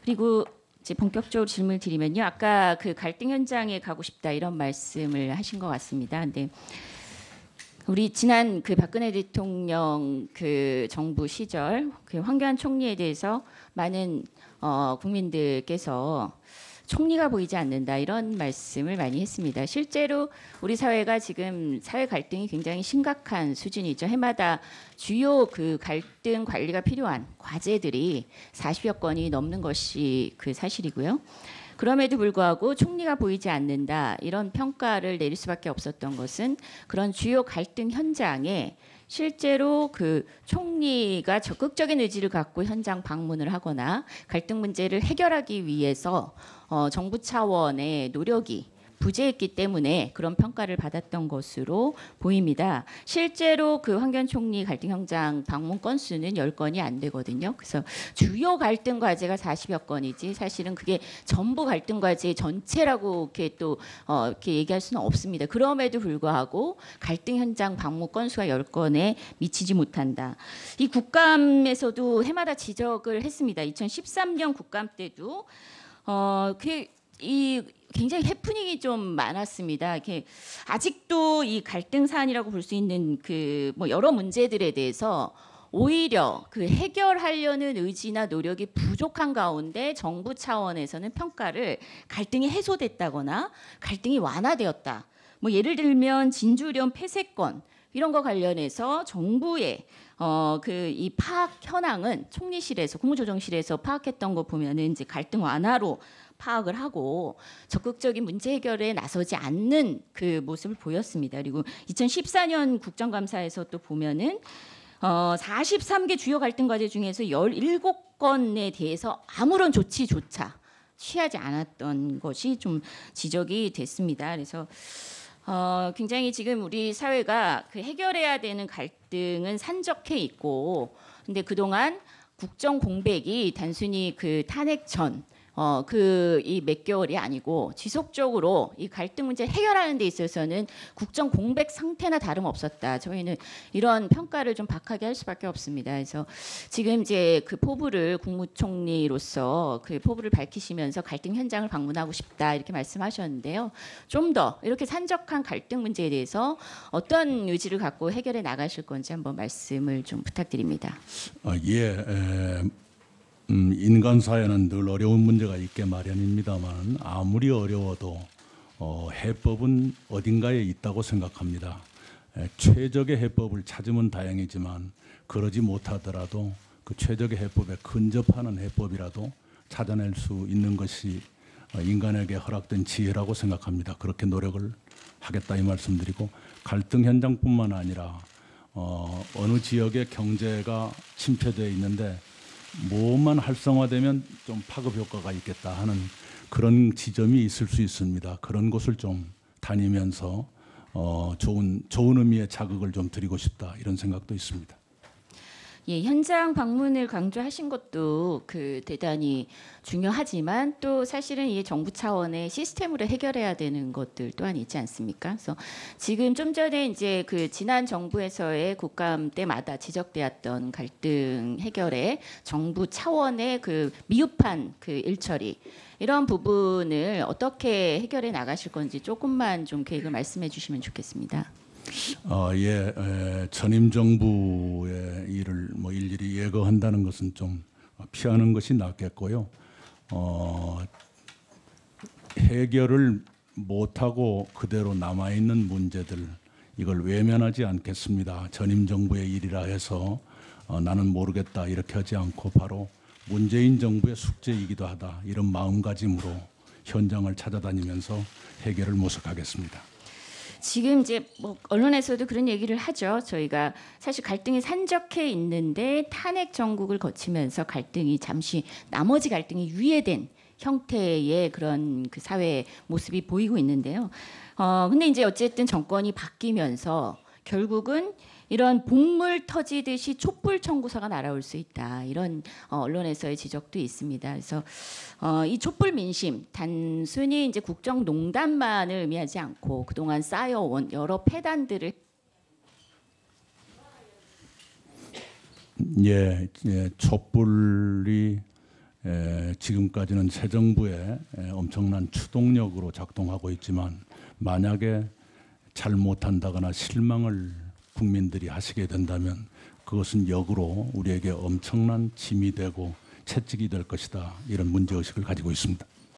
그리고 이제 본격적으로 질문을 드리면요. 아까 그 갈등 현장에 가고 싶다 이런 말씀을 하신 것 같습니다. 근데 우리 지난 그 박근혜 대통령 그 정부 시절 그 황교안 총리에 대해서 많은 국민들께서 총리가 보이지 않는다 이런 말씀을 많이 했습니다. 실제로 우리 사회가 지금 사회 갈등이 굉장히 심각한 수준이죠. 해마다 주요 그 갈등 관리가 필요한 과제들이 40여 건이 넘는 것이 그 사실이고요. 그럼에도 불구하고 총리가 보이지 않는다 이런 평가를 내릴 수밖에 없었던 것은 그런 주요 갈등 현장에 실제로 그 총리가 적극적인 의지를 갖고 현장 방문을 하거나 갈등 문제를 해결하기 위해서 정부 차원의 노력이 부재했기 때문에 그런 평가를 받았던 것으로 보입니다. 실제로 그 황교안 총리 갈등 현장 방문 건수는 10건이 안 되거든요. 그래서 주요 갈등 과제가 40여 건이지 사실은 그게 전부 갈등 과제 전체라고 이렇게 또 이렇게 얘기할 수는 없습니다. 그럼에도 불구하고 갈등 현장 방문 건수가 10건에 미치지 못한다. 이 국감에서도 해마다 지적을 했습니다. 2013년 국감 때도 이 굉장히 해프닝이 좀 많았습니다. 이렇게 아직도 이 갈등 사안이라고 볼 수 있는 그 뭐 여러 문제들에 대해서 오히려 그 해결하려는 의지나 노력이 부족한 가운데 정부 차원에서는 평가를 갈등이 해소됐다거나 갈등이 완화되었다. 뭐 예를 들면 진주령 폐쇄권 이런 거 관련해서 정부의 그 이 파악 현황은 총리실에서 국무조정실에서 파악했던 거 보면은 이제 갈등 완화로 파악을 하고 적극적인 문제 해결에 나서지 않는 그 모습을 보였습니다. 그리고 2014년 국정감사에서 또 보면은 43개 주요 갈등 과제 중에서 17건에 대해서 아무런 조치조차 취하지 않았던 것이 좀 지적이 됐습니다. 그래서 굉장히 지금 우리 사회가 그 해결해야 되는 갈등은 산적해 있고, 근데 그동안 국정 공백이 단순히 그 탄핵 전 그 이 몇 개월이 아니고 지속적으로 이 갈등 문제 해결하는 데 있어서는 국정 공백 상태나 다름없었다. 저희는 이런 평가를 좀 박하게 할 수밖에 없습니다. 그래서 지금 이제 그 포부를 국무총리로서 그 포부를 밝히시면서 갈등 현장을 방문하고 싶다 이렇게 말씀하셨는데요. 좀 더 이렇게 산적한 갈등 문제에 대해서 어떤 의지를 갖고 해결해 나가실 건지 한번 말씀을 좀 부탁드립니다. 인간 사회는 늘 어려운 문제가 있게 마련입니다만 아무리 어려워도 해법은 어딘가에 있다고 생각합니다. 최적의 해법을 찾으면 다행이지만 그러지 못하더라도 그 최적의 해법에 근접하는 해법이라도 찾아낼 수 있는 것이 인간에게 허락된 지혜라고 생각합니다. 그렇게 노력을 하겠다 이 말씀드리고, 갈등 현장뿐만 아니라 어느 지역의 경제가 침체되어 있는데 뭐만 활성화되면 좀 파급 효과가 있겠다 하는 그런 지점이 있을 수 있습니다. 그런 곳을 좀 다니면서 좋은 의미의 자극을 좀 드리고 싶다 이런 생각도 있습니다. 예, 현장 방문을 강조하신 것도 그 대단히 중요하지만 또 사실은 이 정부 차원의 시스템으로 해결해야 되는 것들 또한 있지 않습니까? 그래서 지금 좀 전에 이제 그 지난 정부에서의 국감 때마다 지적되었던 갈등 해결에 정부 차원의 그 미흡한 그 일처리 이런 부분을 어떻게 해결해 나가실 건지 조금만 좀 계획을 말씀해 주시면 좋겠습니다. 전임 정부의 일을 뭐 일일이 예거한다는 것은 좀 피하는 것이 낫겠고요. 해결을 못하고 그대로 남아있는 문제들 이걸 외면하지 않겠습니다. 전임 정부의 일이라 해서 나는 모르겠다 이렇게 하지 않고 바로 문재인 정부의 숙제이기도 하다 이런 마음가짐으로 현장을 찾아다니면서 해결을 모색하겠습니다. 지금 이제 뭐 언론에서도 그런 얘기를 하죠. 저희가 사실 갈등이 산적해 있는데 탄핵 정국을 거치면서 갈등이 잠시 나머지 갈등이 유예된 형태의 그런 그 사회 모습이 보이고 있는데요. 근데 이제 어쨌든 정권이 바뀌면서 결국은 이런 복물 터지듯이 촛불 청구서가 날아올 수 있다. 이런 언론에서의 지적도 있습니다. 그래서 이 촛불 민심 단순히 이제 국정농단만을 의미하지 않고 그동안 쌓여온 여러 폐단들을 촛불이 지금까지는 새 정부의 엄청난 추동력으로 작동하고 있지만 만약에 잘못한다거나 실망을 국민들이 하시게 된다면 그것은 역으로 우리에게 엄청난 짐이 되고 채찍이 될 것이다. 이런 문제의식을 가지고 있습니다.